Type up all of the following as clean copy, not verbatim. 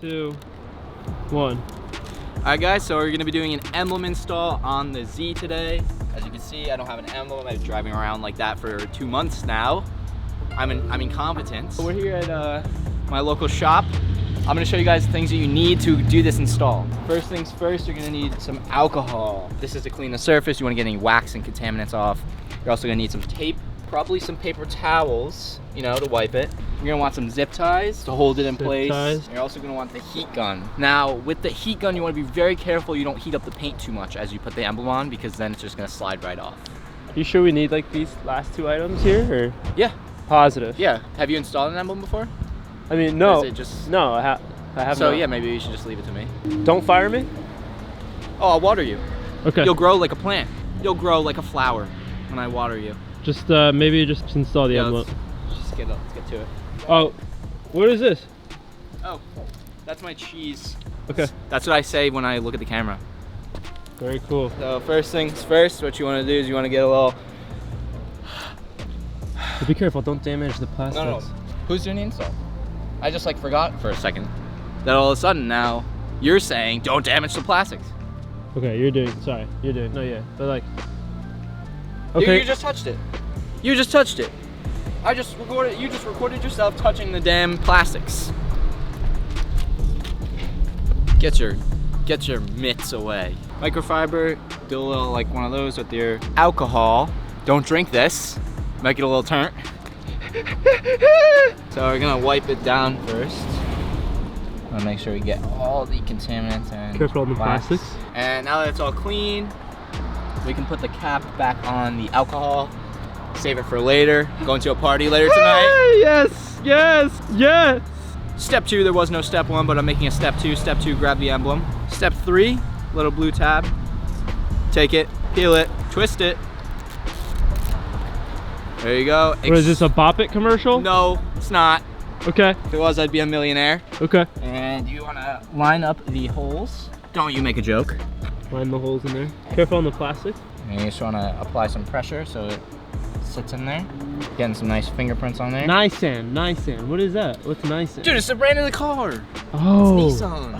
2, 1. Alright guys, so we're gonna be doing an emblem install on the Z today. As you can see, I don't have an emblem. I've been driving around like that for 2 months now. I'm incompetent. So we're here at my local shop. I'm gonna show you guys the things that you need to do this install. First things first, you're gonna need some alcohol. This is to clean the surface. You wanna get any wax and contaminants off. You're also gonna need some tape, probably some paper towels, you know, to wipe it. You're gonna want some zip ties to hold it in place. You're also gonna want the heat gun. Now, with the heat gun, you wanna be very careful you don't heat up the paint too much as you put the emblem on, because then it's just gonna slide right off. You sure we need like these last 2 items here, or? Yeah. Positive. Yeah. Have you installed an emblem before? I mean, no. Or is it just... No, I have So not. yeah, maybe you should just leave it to me. Don't fire me? Oh, I'll water you. Okay. You'll grow like a plant. You'll grow like a flower when I water you. Just maybe just install the emblem. Let's get to it. Oh, what is this? Oh, that's my cheese. Okay. That's what I say when I look at the camera. Very cool. So first things first, what you want to do is you want to get a little... Be careful, don't damage the plastics. No. Who's doing the install? I just like forgot for a second. Then all of a sudden now, you're saying don't damage the plastics. Okay, you're doing, no, yeah, but like... Okay. You just touched it. You just touched it. You just recorded yourself touching the damn plastics. Get your mitts away. Microfiber, do a little like one of those with your alcohol. Don't drink this. Might get a little turnt. So we're gonna wipe it down first. I'll make sure we get all the contaminants and careful on the plastics. And now that it's all clean, we can put the cap back on the alcohol. Save it for later. Going to a party later tonight. Yes. Step 2, there was no step 1, but I'm making a step 2. Step 2, grab the emblem. Step 3, little blue tab. Take it, peel it, twist it. There you go. What is this, a Bop It commercial? No, it's not. Okay. If it was, I'd be a millionaire. Okay. And you wanna line up the holes. Don't you make a joke. Line the holes in there. Careful on the plastic. And you just wanna apply some pressure so it sits in there. Getting some nice fingerprints on there. Nissan. What is that? What's Nissan? Dude, it's the brand of the car. Oh. It's Nissan.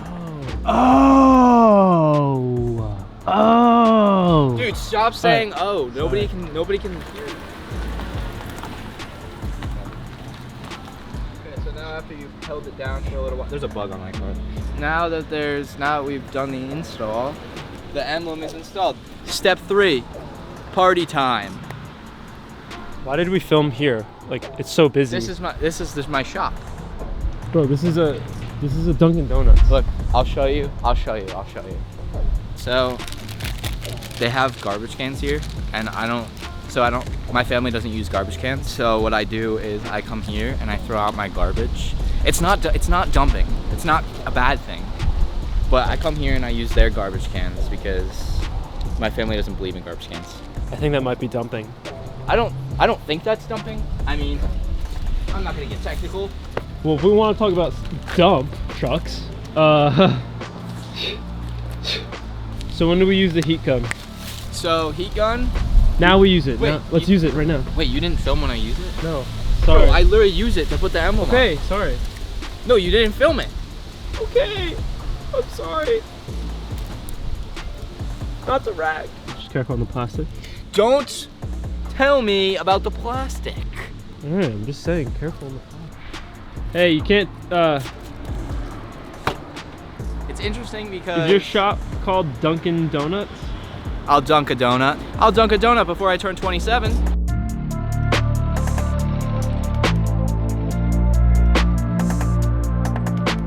Oh. Dude, stop saying oh. Nobody can hear you. Okay, so now after you've held it down for a little while, there's a bug on my car. Now that we've done the install, the emblem is installed. Step 3, party time. Why did we film here? Like, it's so busy. This is my shop. Bro, this is a Dunkin' Donuts. Look, I'll show you. So they have garbage cans here, and my family doesn't use garbage cans. So what I do is I come here and I throw out my garbage. It's not dumping. It's not a bad thing. But I come here and I use their garbage cans because my family doesn't believe in garbage cans. I think that might be dumping. I don't think that's dumping. I mean, I'm not gonna get technical. Well, if we want to talk about dump trucks, so when do we use the heat gun? So heat gun. Now we use it. Wait, let's use it right now. Wait, you didn't film when I use it? No. Sorry. Bro, I literally use it to put the emblem on. Okay, sorry. No, you didn't film it. Okay, I'm sorry. Not the rag. Just careful on the plastic. Don't tell me about the plastic. Alright, I'm just saying, careful on the plastic. Hey, you can't, It's interesting because... Is your shop called Dunkin' Donuts? I'll dunk a donut. I'll dunk a donut before I turn 27.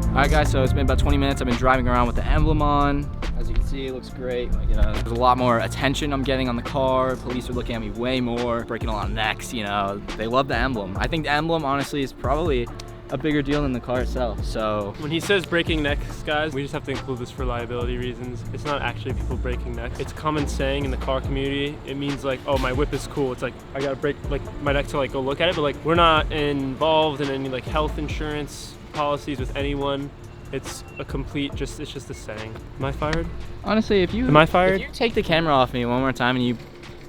Alright guys, so it's been about 20 minutes. I've been driving around with the emblem on. As you can see, it looks great. Like, you know, there's a lot more attention I'm getting on the car. Police are looking at me way more, breaking a lot of necks, you know. They love the emblem. I think the emblem, honestly, is probably a bigger deal than the car itself, so. When he says breaking necks, guys, we just have to include this for liability reasons. It's not actually people breaking necks. It's a common saying in the car community. It means like, oh, my whip is cool. It's like, I gotta break like my neck to like go look at it, but like we're not involved in any like health insurance policies with anyone. It's a complete, it's just a saying. Am I fired? Honestly, if you Am I fired? If you take the camera off me one more time and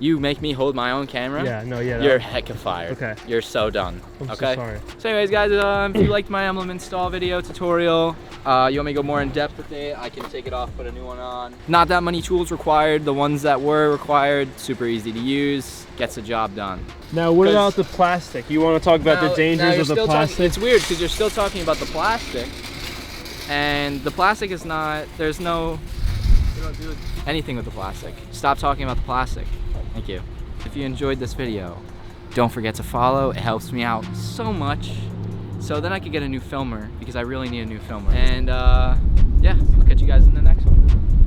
You make me hold my own camera? Yeah, no, yeah. You're heck of fired. Okay. You're so done. I'm okay? so sorry. So anyways, guys, if you liked my emblem install video tutorial, you want me to go more in depth with it, I can take it off, put a new one on. Not that many tools required. The ones that were required, super easy to use, gets the job done. Now, what about the plastic? You want to talk about the dangers of the plastic? It's weird because you're still talking about the plastic, and the plastic is not, there's no, you don't do anything with the plastic. Stop talking about the plastic. Thank you. If you enjoyed this video, don't forget to follow. It helps me out so much. So then I could get a new filmer because I really need a new filmer. And yeah, I'll catch you guys in the next one.